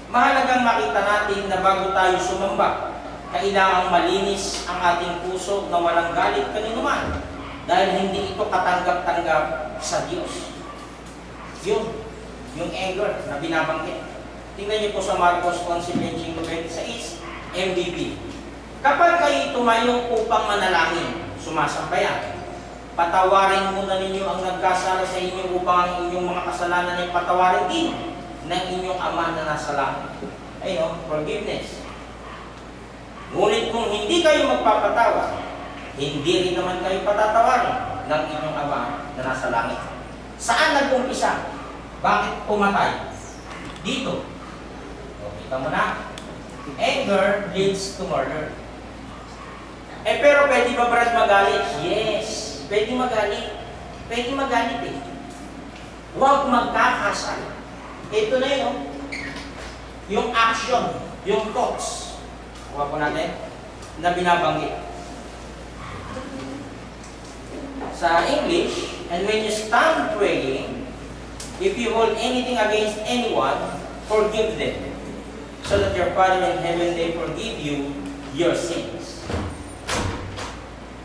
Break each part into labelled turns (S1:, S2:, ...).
S1: Mahalagang makita natin na bago tayo sumamba, kailangang malinis ang ating puso na walang galit kaninuman dahil hindi ito katanggap-tanggap sa Diyos. Yung anger na binabanggit. Tingnan niyo po sa Marcos 11:26, MBB. Kapag kayo tumayo upang manalangin, sumasampayan, patawarin muna ninyo ang nagkasala sa inyo upang ang inyong mga kasalanan ay patawarin din ng inyong Ama na nasa langit. Ayun, forgiveness. Ngunit kung hindi kayo magpapatawa, hindi rin naman kayo patatawarin ng inyong Ama na nasa langit. Saan nag-umpisa? Bakit pumatay? Dito. O, kita mo na. Anger leads to murder. Pero pwede ba Brad magalit? Yes. Pwede magalit. Pwede magalit eh. Huwag magkakasala. Ito na yun. Yung action, yung thoughts. Huwag po natin na binabanggit. Sa English, and when you stand praying, if you hold anything against anyone, forgive them, so that your Father in heaven may forgive you your sins.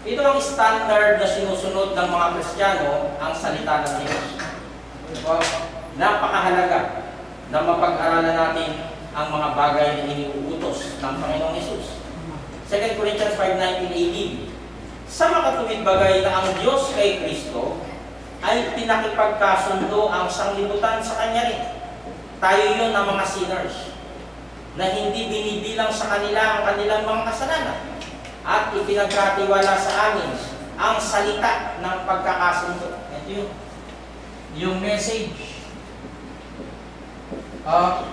S1: Ito ang standard na sinusunod ng mga Kristiyano, ang salita ng Diyos. Napakahalaga na mapag-aralan natin ang mga bagay na iniuutos ng Panginoong Hesus. 2 Corinthians 5:19-18. Sa makatuwid bagay na ang Diyos kay Kristo ay pinakipagkasundo ang sanglibutan sa Kanya rin. Tayo yun ang mga sinners na hindi binibilang sa kanila ang kanilang mga kasalanan at ipinagkatiwala sa amin ang salita ng pagkakasundo. Ito yun. Yung message of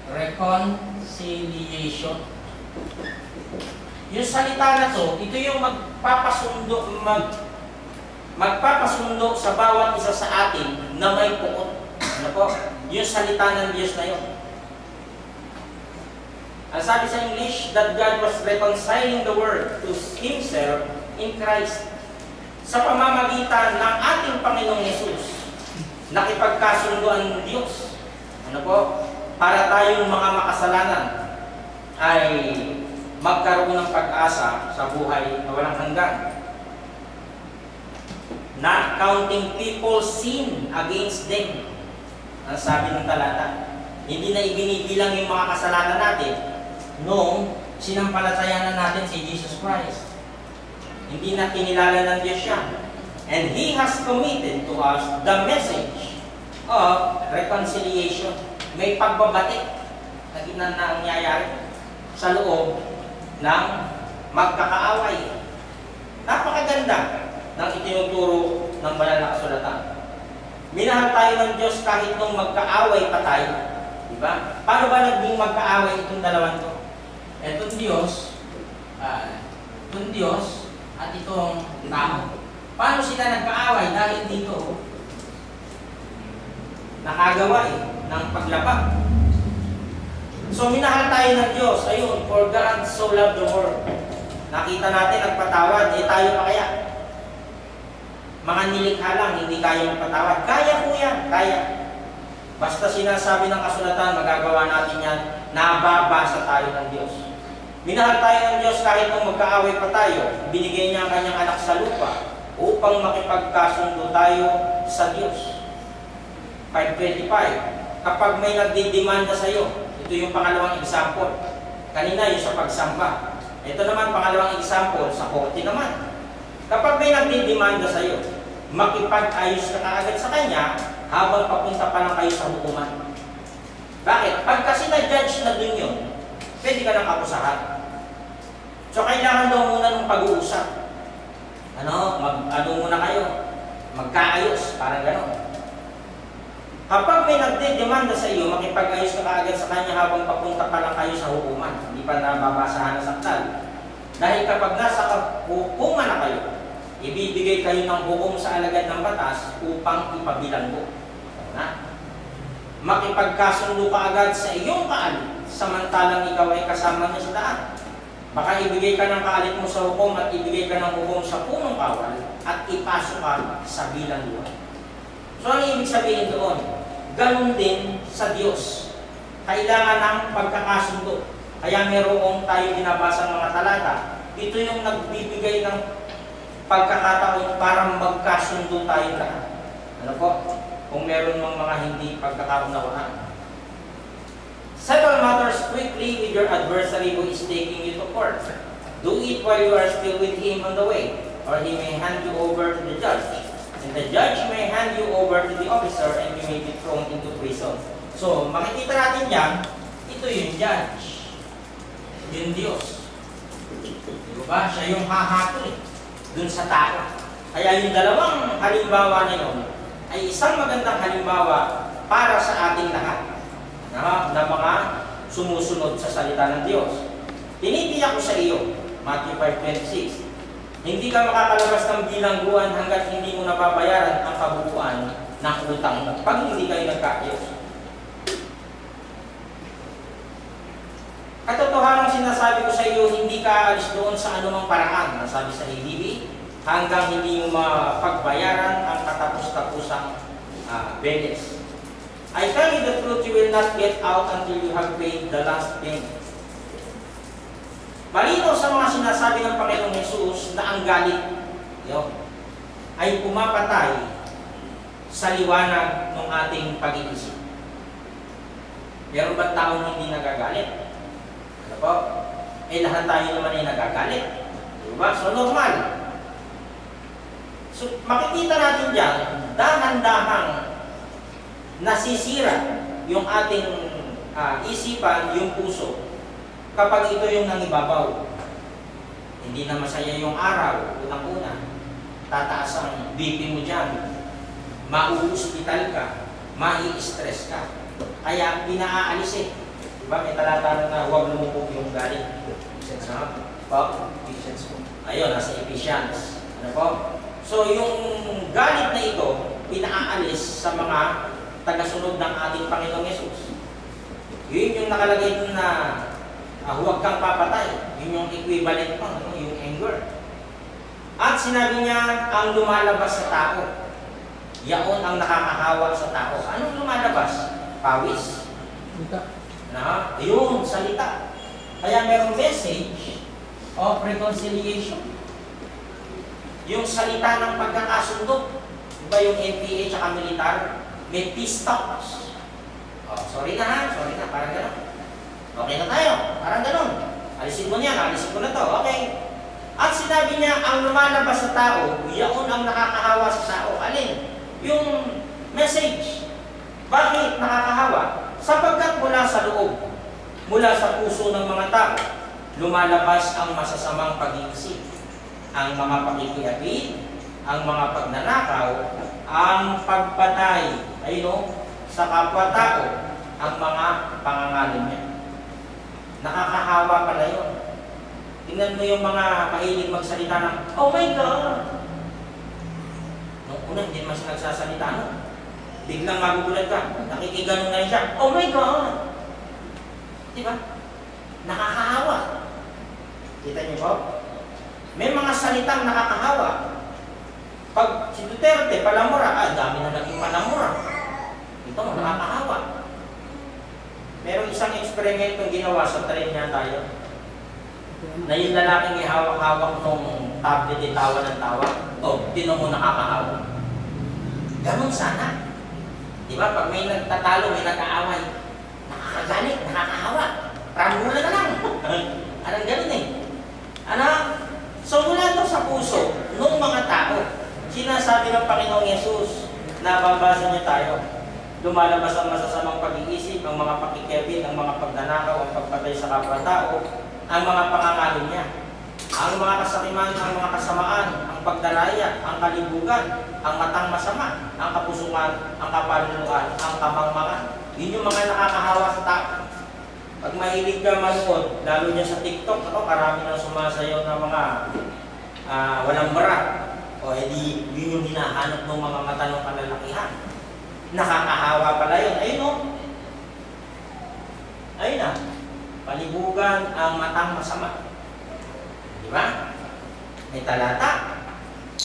S1: reconciliation. Yung salita na to, ito yung magpapasundo sa bawat isa sa atin na may puot. Ano po? Yung salita ng Diyos na yun. Ang sabi sa English, that God was reconciling the world to Himself in Christ. Sa pamamagitan ng ating Panginoong Hesus, nakipagkasundo ang Diyos. Ano po? Para tayong mga makasalanan ay magkaroon ng pag-asa sa buhay na walang hanggan. Not counting people's sin against them. Ang sabi ng talata. Hindi na ibinibilang yung mga kasalanan natin noong sinampalatayanan natin si Jesus Christ. Hindi na kinilala ng Diyos siya. And He has committed to us the message of reconciliation. May pagbabati na nangyayari sa loob ng magkakaaway. Napakaganda ng itinuturo ng banal na kasulatan. Minahal tayo ng Diyos kahit nung magkaaway pa tayo. Diba? Paano ba naging magkaaway itong dalawang to? Itong Diyos at itong tao. Paano sila nagkaaway? Dahil dito, nakagawa ng paglabag. So, minahal tayo ng Diyos. Ayun, for God so loved the world. Nakita natin, nagpatawad. Tayo pa kaya? Mga nilikha lang, hindi kaya magpatawad. Kaya po yan, kaya. Basta sinasabi ng kasulatan, magagawa natin yan, nababasa tayo ng Diyos. Minahal tayo ng Diyos kahit nung magkaaway pa tayo. Binigay niya ang kanyang anak sa lupa upang makipagkasundo tayo sa Diyos. 5:25. Kapag may nagdidemanda sa iyo, ito yung pangalawang example. Kanina yung sa pagsamba. Ito naman pangalawang example sa korte naman. Kapag may nagdidemanda sa iyo, makipag-ayos ka kaagad sa kanya habang papunta pa lang kayo sa hukuman. Bakit? Pag kasi na-judge na dun yun, pwede ka nang akusahan. So kailangan daw muna ng pag-uusap. Ano muna kayo? Magkaayos, parang gano'n. Kapag may nagdidemanda sa iyo, makipag-ayos ka kaagad sa kanya habang papunta pa lang kayo sa hukuman. Hindi pa nababasahan ng saktal. Dahil kapag nasa hukuman na kayo, ibibigay kayo ng hukom sa alagad ng batas upang ipabilanggo. Makipagkasundo ka agad sa iyong kaalit, samantalang ikaw ay kasama niya sa daan. Baka ibigay ka ng kaalit mo sa hukom at ibigay ka ng hukom sa punong kawal at ipasok ka sa bilanggo. So, ano ibig sabihin doon? Ganun din sa Diyos. kailangan ng pagkakasundo. Kaya merong tayo binabasa mga talata. Ito yung nagbibigay ng pagkakataon para magkasundo tayo lahat. Ano po? Kung meron mga hindi pagkakaunawaan. Settle matters quickly with your adversary who is taking you to court. Do it while you are still with him on the way, or he may hand you over to the judge. And the judge may hand you over to the officer and you may be thrown into prison. So, makikita natin yan, ito yung judge. Yung Diyos. Diba? Siya yung hahatol dun sa tao. Kaya yung dalawang halimbawa na yun ay isang magandang halimbawa para sa ating lahat na mga sumusunod sa salita ng Diyos. Tinitiyak ko sa iyo, Matthew 5:26, hindi ka makakalabas ng bilangguan hanggat hindi mo nababayaran ang kabuuan ng utang mo pag hindi kayo nagkaayos. Katotohanan sinasabi ko sa iyo, hindi ka alis doon sa anumang paraan, nasabi sa ADB, hanggang hindi mo mapagbayaran ang katapos-tapusang benes. I tell you the truth, you will not get out until you have paid the last payment. Malinaw sa mga sinasabi ng Panginoong Hesus na ang galit ay pumapatay sa liwanag ng ating pag-iisip. Meron ba taong hindi nagagalit? Ano po? Lahat tayo naman ay nagagalit. Diba? So, normal. So, makikita natin dyan, dahan-dahang nasisira yung ating isipan, yung puso, kapag ito yung nangibabaw. Hindi na masaya yung araw, unang-una, tataas ang BP mo dyan, mauuspital ka, mai-stress ka, kaya pinaalis eh. Diba? May talata na huwag lumupog yung galit. Ayun, nasa Ephesians. Ano po? So, yung galit na ito, pinaalis sa mga tagasunod ng ating Panginoong Yesus. Yun yung nakalagay dun na huwag kang papatay. Yun yung equivalent mo, yung anger. At sinabi niya, ang lumalabas sa tao, yaon ang nakakahawa sa tao. Anong lumalabas? Pawis? Yun, salita. Kaya merong message of reconciliation. Yung salita ng pagkakasundo. Diba yung NPA at militar? May peace talks. Sorry na, parang gano'n. Okay na tayo, parang gano'n. Alisin mo niya, alisin ko na to, okay. At sinabi niya, ang lumalabas sa tao, yaon ang nakakahawa sa tao. Alin? Yung message. Bakit nakakahawa? Sapagkat mula sa loob, mula sa puso ng mga tao, lumalabas ang masasamang pag-iisip, ang mga pakikiapid, ang mga pagnanakaw, ang pagpatay, sa kapwa-tao, ang mga pangangalim niya. Nakakahawa pala yun. Tingnan mo yung mga mahilig magsalita ng, oh my God! Nung una, hindi naman siya nagsasalita, no? Biglang magugulat ka, nakikiganon na siya, oh my God! Diba? Nakakahawa. Kita niyo po? May mga salitang nakakahawa. Pag si Duterte, palamura, dami na naging palamura. Ito, nakakahawa. Merong isang eksperimento ginawa sa tren niya tayo. Na yung lalaking ihawak-hawak nung tablet, tawa ng tawa. Tinan mo nakakahawa. Ganon sana. Diba? Pag may nagtatalo, may nag-aaway, nakakagalit, nakakahawa. Rambulan na lang. Anong ganon eh? So mula ito sa puso, nung mga tao, sinasabi ng Panginoong Yesus, nababasa niya tayo, lumalabas ang masasamang pag-iisip, ang mga pakikepit, ang mga pagnanakaw, ang pagpatay sa kapwa-tao, ang mga pangangalim niya, ang mga kasakiman, ang mga kasamaan, ang pagdaraya, ang kalibugan, ang matang masama, ang kapusungan, ang kapalinuan, ang kamangmangan. Yun yung mga nakakahawa sa tao. Pag mahilig ka manood, lalo niya sa TikTok, karami nang sumasayaw ng mga walang bra. Yun yung hinahanap ng mga mata ng kalalakihan. Nakakahawa pala yun. Ayun o. Ayun na. Palibugan ang matang masama. Di ba? May talata.